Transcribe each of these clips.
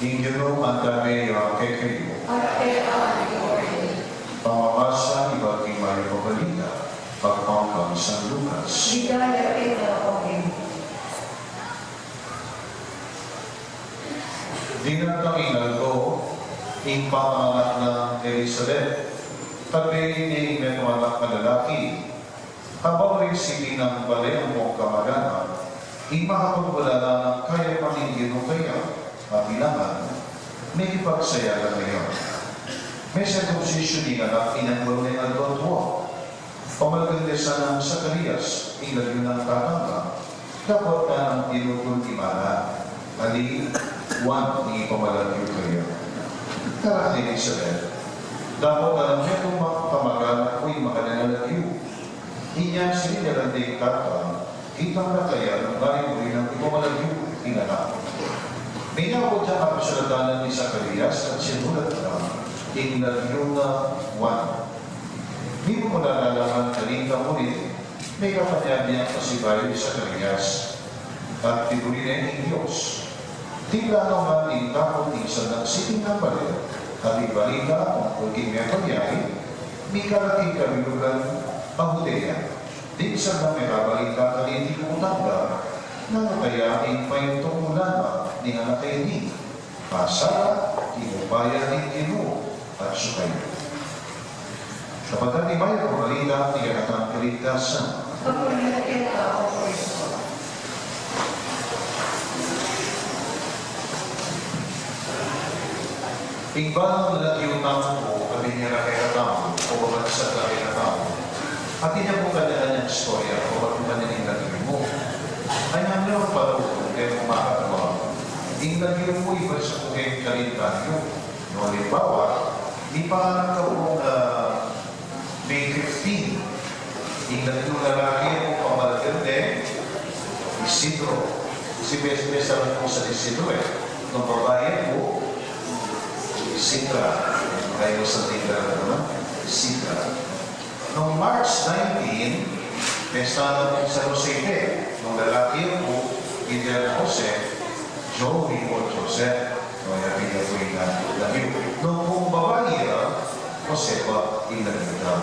Ingeno antame yung kekayo. Pamamasa iba't ibang pabalita. Pagpangkang San Lucas. Dinatang inaldo, ing panganak ng Elizabeth, tabi ni Menuanak na lalaki, habang resipi ng balay ang mong kamaganan, imakapagbala ng kaya paningin o kaya, mabilangan, may ipagsayagan ngayon. May circumcision ni anak inanggol ng albatwa, pamalagandesa ng Zacarias, inalyo ng tatangka, dapat na ng tinutultimana, ali, one ni pamalagyo kayo. Tara ni Elizabeth, dapat na ng metong pamagan ako'y makananalagyo. Iyan sinilalanding tatang, kitang nakaya ng bari-buri ng ipamalagyo, inanak. May nakot siya kapasulatanan ni Zacarias at sinulat na, inalyo na one. Di mo nalalaman kanina ulit, may kapanyabiyang pasibayo ni Zacarias at tigurin ng Diyos. Tila naman din takot isa ng siting ng balit at ibalita kung pagking may panyay, may karating kabilugan ang Judea. Di isa na may kabalita kanina kumutanda na kaya ay payuntungulan ni anak kayo ni Pasara, inupaya ni Ino at Sukayo. Kapag ni Maya kumalita, tiyak ang kaligtasan. Imbang lalaki yung tao ko, kami niya na kaya tao, o babagsak na kaya tao. At niya po kanya-kanyang istorya, o ba't niya yung mo. Ay namin ang palawag, kaya kumakatawa. Yung lagi mo iba sa kukeng kalintan yun. No, halimbawa, di pa nagkaroon na May 15, ingnan yung lalaki mo pamalaganda, Isidro. Si Besa po sa Isidro Nung babae po, Isidra. Kaya mo sa tingnan naman, Isidra. Nung March 19, pesta na po sa Rosete. Nung lalaki po, Indian Jose, Joey o Joseph. Nung nabiya po yung lagi. Nung pong babae, Josepa, ingnan nyo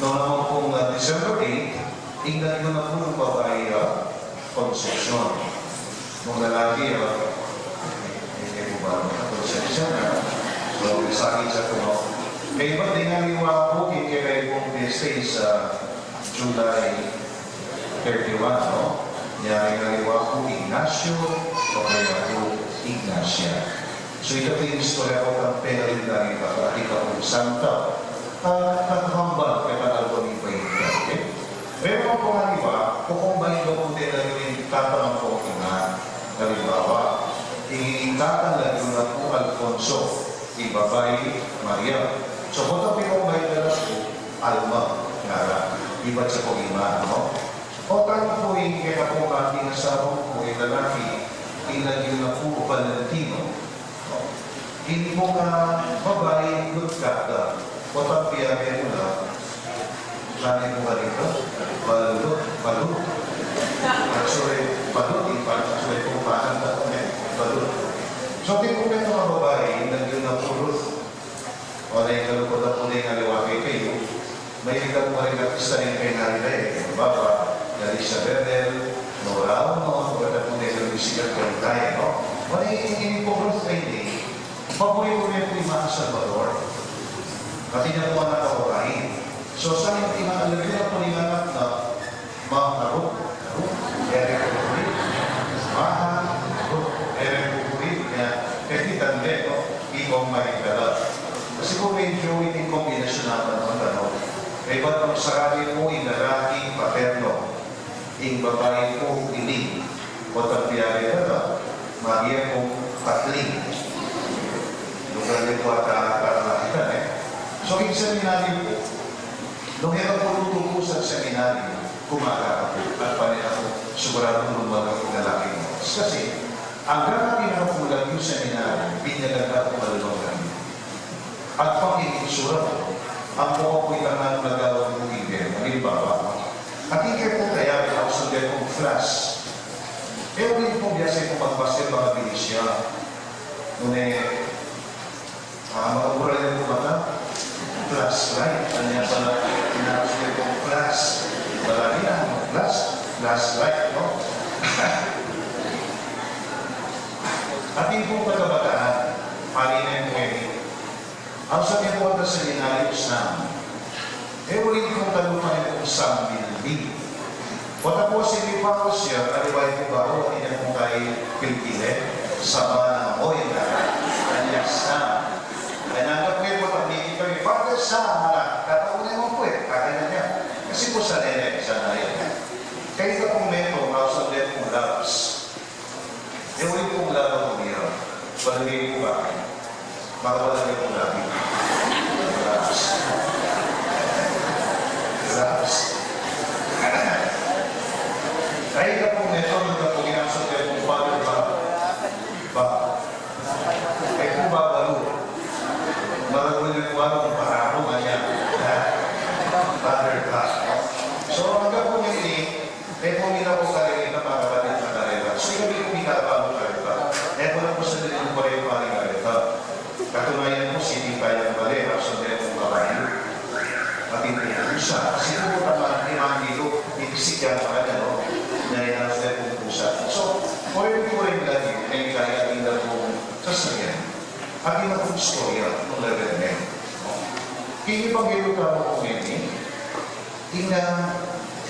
Noong naman pong December 8, ingnan nyo na po ng babae Concepcion. Nung lalaki, hindi po ba Concepcion na? So, isangin sa ko. Kaya ba din naliwa po, kikilay pong birthday sa July 31, no? Niyari naliwa po Ignacio, o kaya po Ignacia. So ito po yung istorya ko ng penalin na rin para ikaw ang santa. Naghambal kaya panalo ni Pahinta. Okay? Pero kung pangaliwa, kukumbahin ko kung din na yung tatanong ko na halimbawa, itatanggal yung na po Alfonso, ibabay Maria. So kung ito pinumbahin na lang po, Alma, Nara, iba't sa po ima, no? O tayo po yung kaya po ating asawang po yung lalaki, ilagyo na po Valentino. Hindi mo ka babae, good kata. O tapiyahe mo na, saan mo ka dito? Balut. Actually, balut. Actually, kung paano na balut. So, di ko kayo mga babae, nagyo na purus. O na yung kalupot na po na yung aliwaki kayo, may ilang mo rin artista rin kayo narila eh. Baba, Larissa Bernel, Nora Uno, wala po na yung musical kayo tayo, no? Wala yung purus na hindi. Pabuhay-buhay po yung mga Salvador. Pati niya po mga nakawain. So, saan yung pinag-alagay na po ni anak na mga karot, Eric Pupuri, Maha, Eric Pupuri, kahit tanda, no? Ikaw mahigala. Kasi po medyo hindi kombinasyon naman ng ano. Kaya ba't ang sarali mo, yung lalaki, paterno, yung babae po, ining, o tapiyari na, Maria po, patling. Lugar nito at nakakita So, yung seminaryo po, nung ito po luto po sa seminaryo, kumaka po, at panila po, sigurado lumaga po lalaki mo. Kasi, ang gagawin na po lang yung seminaryo, pinaganda po malulungan. At pang-ikusura po, ang mukha po ilangan nagawag ng ibig, halimbawa. At hindi po kaya, pinakasulit kong flash. Kaya rin po biyasa ko magbasir mga bilisya. Ngunit, mga mura rin po ba? Flashlight. Ano yan pala? Pinapasir ko flash. Wala rin ang flashlight, no? Ating pong pagkabataan, palinin mo ang sabi po ito sa linayos namin. Ulit kong talupan ito sa bilbi. Wata po si Pipaco siya, kaliway ko ba o hindi na kong kay Pilpile, sa mga namoy na kanyas na. Kaya nanggap ko yung mga hindi kami, bakit sa mga kataunan mo po kaya na niya. Kasi po sa nene, sa nayan. Kaya ito pong neto, house of death kong loves. Ulit kong laban ko niya. Palagay ko ba? Baka palagay kong labi. Kahit na pong neto, nagka po ginasok kayo kung paano ba? Kahit po ba balo? Maragul yung wala kung pararo nga niya. Father ka. So, hanggang po hindi, may pumila po karin na para batin na karera. So, ikaw yung pinakabang karera. Eto lang po sa din po rin paling karera. Katunayan po, hindi kaya karera. So, dahil po kabayan. Matintindi siya. Kasi po naman, limang dito, ipisik yan para gano'n. Nainang sila po pusa. So, pwede po rin lagi, ay kaya tingnan po sasayan. At yung mga istorya ng level na yun. Kini pang gano'n ka mo po ngayon,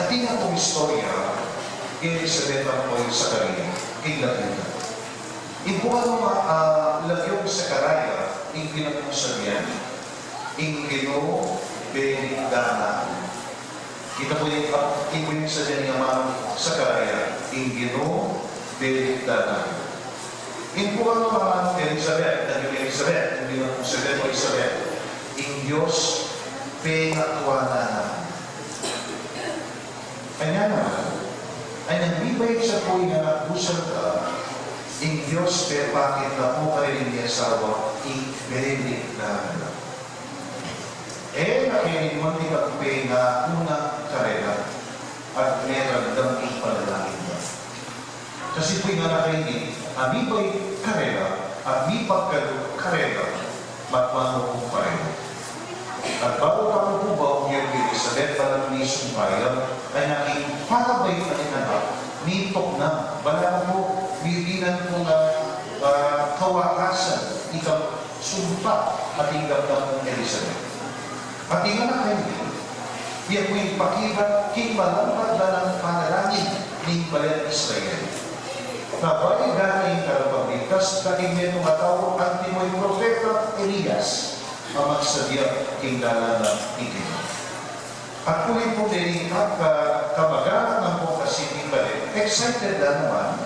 at tingnan po istorya, Elizabeth ang po yung Sakaria, tingnan nila. Ibuha mo lagyong Sakaraya, yung pinagpusabihan, yung gino, Benigdana. Kita po yung ibig sa dyan yung mga Sakaraya, yung gino, Benigdana. Ibuha mo mga Elizabeth, yung pinagpusabihan o Elizabeth, yung Diyos, pinatuwanan. Kanya naman, ay nagbibay sa po yung nagbusan ka, yung Diyos, pero bakit na po kayo ni asawa, yung Benigdana. Nakinig di pagpay na unang karera at meron damping panalangin ba. Kasi po'y nga nakinig, amibay karera at mipagkalo karera matmano kong pareho. At bago ka po ba yung Elizabeth parang nisong bayan ay naking parabay na inanak nitok na bala mo bilinan ko na kawakasan ikaw sumpa at hinggap ng Elizabeth. At tingnan na kayo, yan po yung kimalampat na ng panalangin ng bayan Israel. Nabalik na yung karapagligtas, kating may tumatawag ang timoy propeta Elias, ang magsadya king dalan ng itin. At kulit po din ang kamagalan ng po kasi ni Balit. Excited na naman,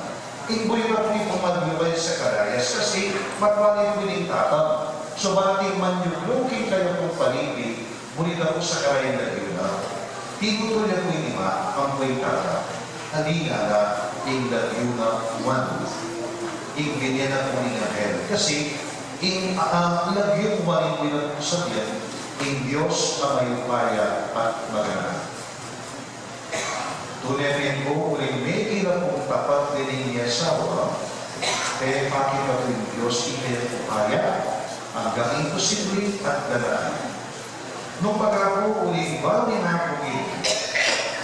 imboy na po yung maglubay sa Karayas kasi matwalin po yung tatang. So barating man yung looking kayo kong paligid, ngunit ako sa Karayan na yun na, tinutuloy ako yung lima, ang buhay tata, halina na, yung lagyo na one. Yung ganyan na po ni Angel. Kasi, yung lagyo one, yung bilang po sa diyan, yung Diyos na may upaya at magana. Tunayan ko, uling may ilang kong tapat din niya asawa, kaya bakit ba yung Diyos ikayang upaya, hanggang imposible at galaan. Nung pagkapo, uling ba ni Napugin,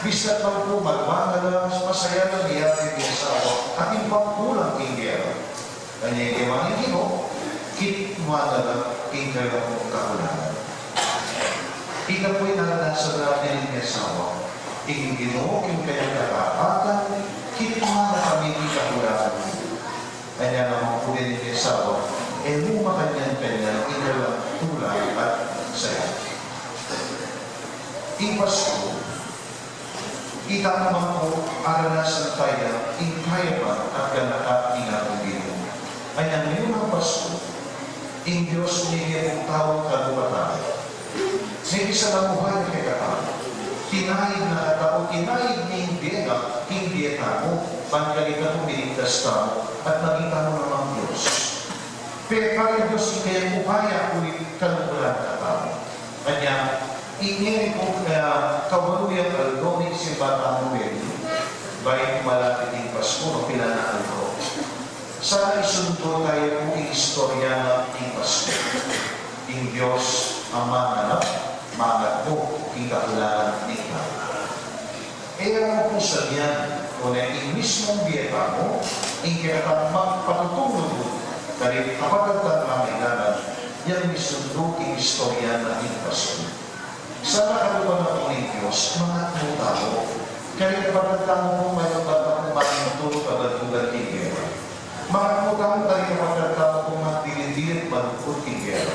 bisat man po magmangala, masaya na niya ang asawa, at yung pangkulang kinggera. Kanya yung iwan yung gino, kitmangala, kinggera mo kakulangan. Ika po'y naranasan natin yung asawa, yung gino, yung kanyang kakapatan, kitmangala kami yung kakulangan. Kanya naman po din yung asawa, luma kanyang inalang tulay at saya. Ipasko, kita naman po aranasan tayo, kaya ba at ganaka inatubilo. Kaya ngayon ang Pasko, ang Diyos niya yung tawag kalupatan. May isa na buhay kay katao. Tinaig na katao, tinaig ni hindi tao, pagkalita mo binigtas tao, at nakita mo naman Diyos. Pero kaya Diyos ikayang upaya ulit kalupulan katao. Kanya, ingin po kawaluyan aldonin si Batang Mubeli, Baik malapit ng Pasko, no, pinanaan ko. Sana isundo tayo kung istorya ng Pasko. Ang Diyos ang mga mangat mo, kikakulangan ng tao. Eh, ang po sa niyan, kung yung mismong biyeta mo, ang kinatang magpatutulog mo, dahil kapag ang mamilanan, yan isundo ang istorya ng Pasko. Sana kalupan na po ng Diyos, mga tao, kaya kapag ang mo mayroon ba akong magintulog at lugar tigera. Mga tao, dahil kapag ang tao kung magdilidilit, malukot tigera.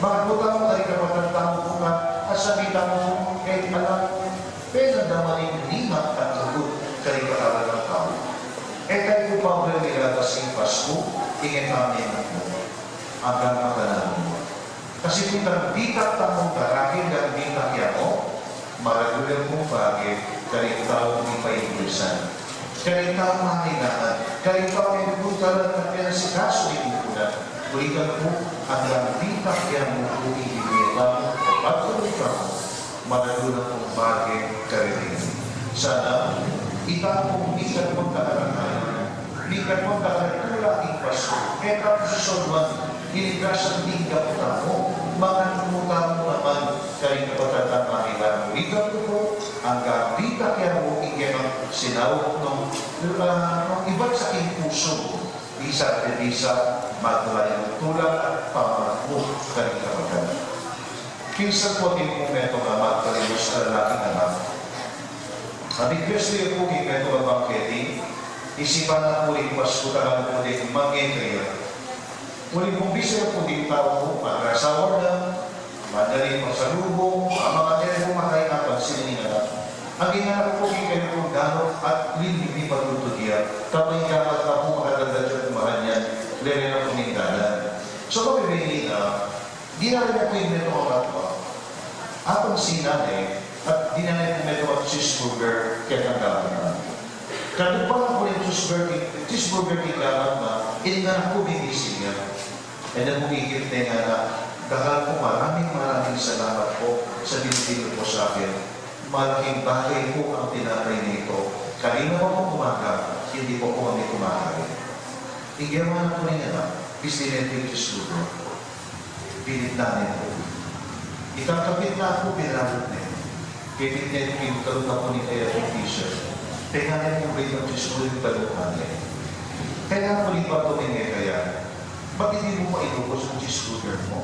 Mga tao, dahil kapag ang tao kung asabitan mo, kahit alam mo, pero namaling lima at lukot kaya katawan ng tao. Eh kayo pa ba nila kasing Pasko, ingin namin ako, hanggang makalaman mo. Kasi kung nagbitak tamong karakin at bitak yan mo, maragulang mong bagay, kaya tao kong ipaibilisan. Kaya tao mahinaan, kaya tao may nagpuntalan ng pinasikaso ipunan. Ulitan mo, hanggang bitak yan mo kung iibigyan mo, o patuloy ka mo, maragulang mong bagay, kaya rin. Sana, itapong bigat mong kaaranan, bigat mong kaaranan ang Pasko, kaya tapos susunod, inigasan tingkap na mo, mga numutan mo naman kayo kapatatang mahilang mo. Ikaw po, hanggang dita kaya mo ikinang sinawag ng iba't sa puso mo. Isa at isa, maglayang tulad at pamamakbo kayo kapagana. Kinsan po din po meto nga magkalimos sa lalaking anak. At ikwesto yung po yung meto nga bangketi, isipan na po yung Pasko talagang po din mag-entrya. Muling kung bisa po din tao po, mag-asawa na, madaling magsalubong, ang mga kaya po makainapan sininga. Ang ginanap po kayo po gano'n at hindi pagtutudya, tapos ikapat na po makaganda dyan kumahan yan, lere na po ninggalan. So mabibili na, ginanap niya po yung meto ang katwa, atong sinanay, at dinanay po meto ang cheeseburger kaya ang gano'n na. Kaya pa po yung cheeseburger kaya na, ininganap po bigising niya. And then mugigit na nga na, dahil po maraming salamat po sa binibigay po sa akin. Malaking bagay po ang tinatay nito. Kanina po po kumaga, hindi po po kami kumakain. Igawa na po niya na, pislinetin yung studio. Pinit namin po. Ikakapit na po, pinabot na yun. Pinit yung karoon na po ni Kaya yung t-shirt. Tingnan po rin yung studio yung taluhan niya. Kaya po lipat po niya kaya, bakit hindi mo mailubos ang cheeseburger mo?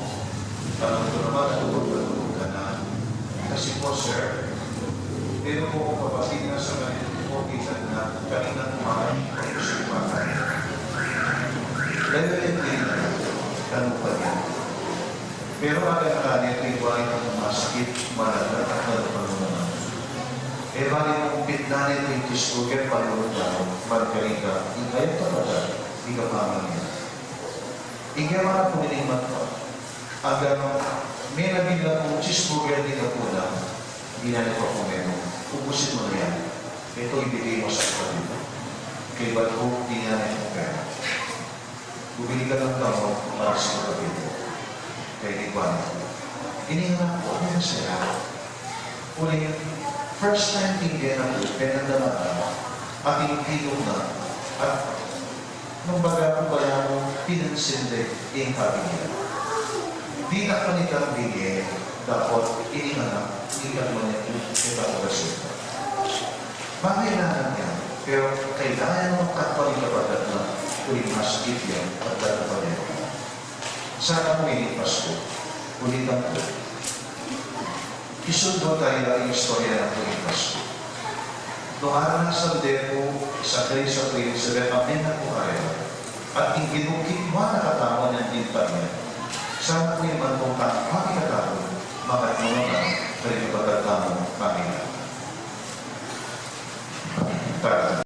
Tanong ko naman, natulog ka na. Kasi po, sir, pero po kung kapatid na sa kanila po, kita na kanina kumain, kung gusto kumain. Dahil yung din, tanong pa yan. Pero agad kanina, iwain ang masakit, malagat at nalapalo naman. Eh, bali mong pitnanin yung cheeseburger, palulog na, margarita, ikayang talaga, hindi ka pamangin. Igawa po niliman po. Hanggang may nabilang po cheeseburger din na po lang, hindi na nito po meron. Ubusin mo na yan. Ito ibigay mo sa kapatid mo. Kaya ba't po hindi na nito pera? Bumili ka lang daw para sa kapatid mo. Kaya iba na po. Inihanap po, ano na siya? Uling, first time tingin na po, pinandamata, ating pilong na, at nung baga po pala mo, pinansinde yung kabigyan. Di na kanilang bigay, dapat inihanap, inihan mo niya yung resita. Makailangan yan, pero kailangan mo katpali kapagat na uling mas yan at datapalit. Sana mo inipas ko, ulitan ko. Isundo tayo ang istorya ng uling Pasko. Noong araw ng Saldero, sa kayo sa tuwing sa Betamin na buhay, at inginukit mo nakatawa ng dinta niya. Sana po yung mantong